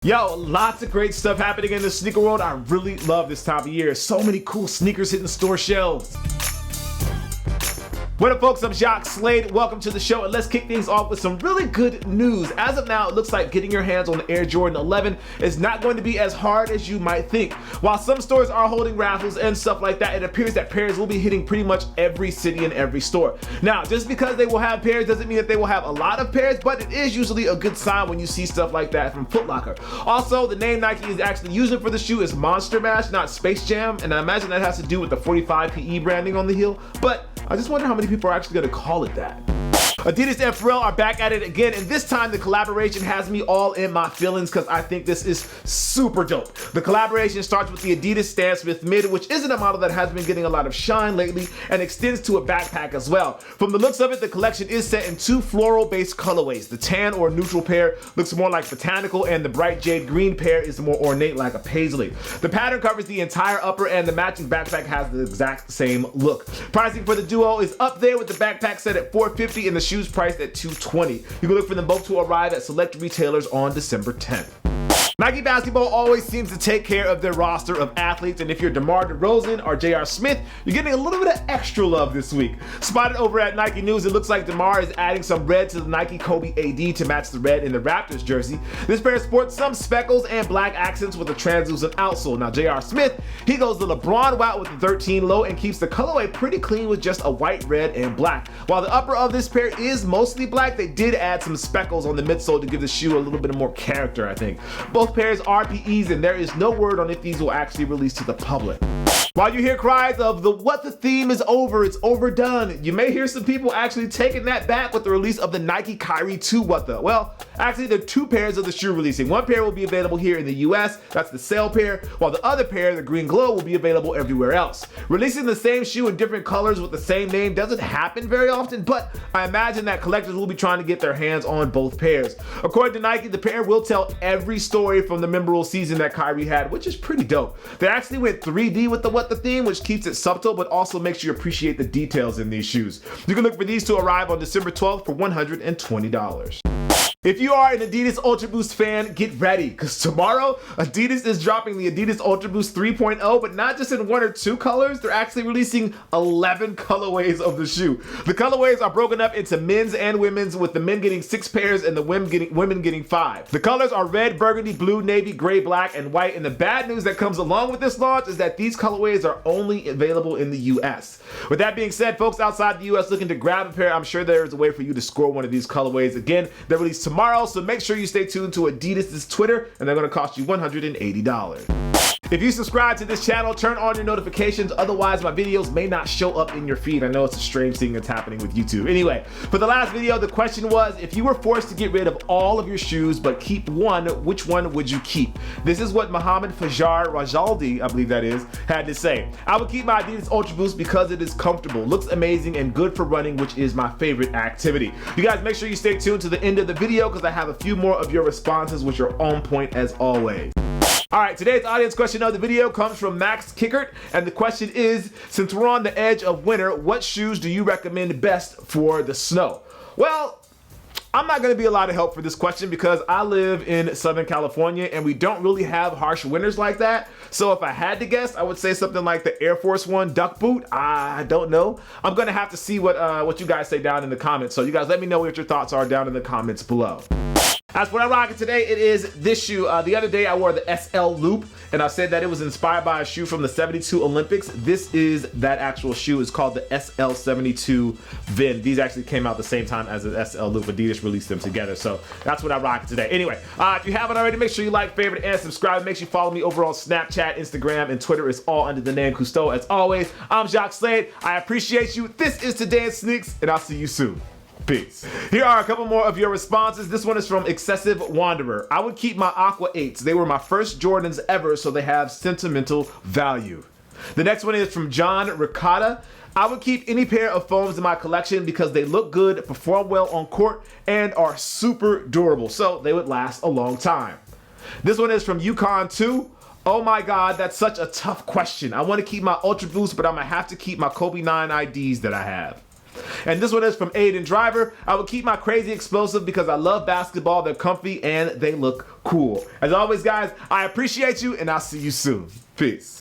Yo, lots of great stuff happening in the sneaker world. I really love this time of year. So many cool sneakers hitting store shelves. What up, folks? I'm Jacques Slade. Welcome to the show, and let's kick things off with some really good news. As of now, it looks like getting your hands on the Air Jordan 11 is not going to be as hard as you might think. While some stores are holding raffles and stuff like that, it appears that pairs will be hitting pretty much every city and every store. Now, just because they will have pairs doesn't mean that they will have a lot of pairs, but it is usually a good sign when you see stuff like that from Foot Locker. Also, the name Nike is actually using for the shoe is Monster Mash, not Space Jam, and I imagine that has to do with the 45 PE branding on the heel, but I just wonder how many people are actually going to call it that. Adidas and Pharrell are back at it again, and this time the collaboration has me all in my feelings because I think this is super dope. The collaboration starts with the Adidas Stan Smith Mid, which isn't a model that has been getting a lot of shine lately, and extends to a backpack as well. From the looks of it, the collection is set in two floral-based colorways. The tan or neutral pair looks more like botanical, and the bright jade green pair is more ornate like a paisley. The pattern covers the entire upper, and the matching backpack has the exact same look. Pricing for the duo is up there, with the backpack set at $450 and the shoes priced at $220. You can look for them both to arrive at select retailers on December 10th. Nike Basketball always seems to take care of their roster of athletes, and if you're DeMar DeRozan or J.R. Smith, you're getting a little bit of extra love this week. Spotted over at Nike News, it looks like DeMar is adding some red to the Nike Kobe AD to match the red in the Raptors jersey. This pair sports some speckles and black accents with a translucent outsole. Now J.R. Smith, he goes the LeBron route with the 13 low and keeps the colorway pretty clean with just a white, red, and black. While the upper of this pair is mostly black, they did add some speckles on the midsole to give the shoe a little bit more character, I think. Both pairs are PEs, and there is no word on if these will actually release to the public. While you hear cries of what the theme is over, it's overdone, you may hear some people actually taking that back with the release of the Nike Kyrie 2 what the. Well, actually there are two pairs of the shoe releasing. One pair will be available here in the US, that's the sale pair, while the other pair, the green glow, will be available everywhere else. Releasing the same shoe in different colors with the same name doesn't happen very often, but I imagine that collectors will be trying to get their hands on both pairs. According to Nike, the pair will tell every story from the memorable season that Kyrie had, which is pretty dope. They actually went 3D with the what the theme, which keeps it subtle but also makes you appreciate the details in these shoes. You can look for these to arrive on December 12th for $120. If you are an Adidas Ultra Boost fan, get ready, because tomorrow Adidas is dropping the Adidas Ultra Boost 3.0, but not just in one or two colors, they're actually releasing 11 colorways of the shoe. The colorways are broken up into men's and women's, with the men getting 6 pairs and the women getting 5. The colors are red, burgundy, blue, navy, gray, black, and white, and the bad news that comes along with this launch is that these colorways are only available in the US. With that being said, folks outside the US looking to grab a pair, I'm sure there is a way for you to score one of these colorways. Again, they're released tomorrow, so make sure you stay tuned to Adidas' Twitter, and they're going to cost you $180. If you subscribe to this channel, turn on your notifications, otherwise my videos may not show up in your feed. I know it's a strange thing that's happening with YouTube. Anyway, for the last video, the question was, if you were forced to get rid of all of your shoes but keep one, which one would you keep? This is what Mohammed Fajar Rajaldi, I believe that is, had to say. I would keep my Adidas Ultra Boost because it is comfortable, looks amazing, and good for running, which is my favorite activity. You guys make sure you stay tuned to the end of the video because I have a few more of your responses, which are on point as always. All right, today's audience question of the video comes from Max Kickert, and the question is, since we're on the edge of winter, what shoes do you recommend best for the snow? Well, I'm not going to be a lot of help for this question because I live in Southern California and we don't really have harsh winters like that. So if I had to guess, I would say something like the Air Force One duck boot. I don't know. I'm going to have to see what you guys say down in the comments. So you guys let me know what your thoughts are down in the comments below. As for what I'm rocking today, it is this shoe. The other day I wore the SL Loop, and I said that it was inspired by a shoe from the '72 Olympics. This is that actual shoe. It's called the SL 72 Vin. These actually came out the same time as the SL Loop. Adidas released them together, so that's what I'm rocking today. Anyway, if you haven't already, make sure you like, favorite, and subscribe. Make sure you follow me over on Snapchat, Instagram, and Twitter. It's all under the name Cousteau. As always, I'm Jacques Slade. I appreciate you. This is Today's Sneaks, and I'll see you soon. Peace. Here are a couple more of your responses. This one is from Excessive Wanderer. I would keep my Aqua 8s. They were my first Jordans ever, so they have sentimental value. The next one is from John Ricotta. I would keep any pair of foams in my collection because they look good, perform well on court, and are super durable, so they would last a long time. This one is from Yukon 2. Oh my God, that's such a tough question. I want to keep my Ultra Boost, but I'm going to have to keep my Kobe 9 IDs that I have. And this one is from Aiden Driver. I would keep my crazy explosive because I love basketball. They're comfy and they look cool. As always, guys, I appreciate you and I'll see you soon. Peace.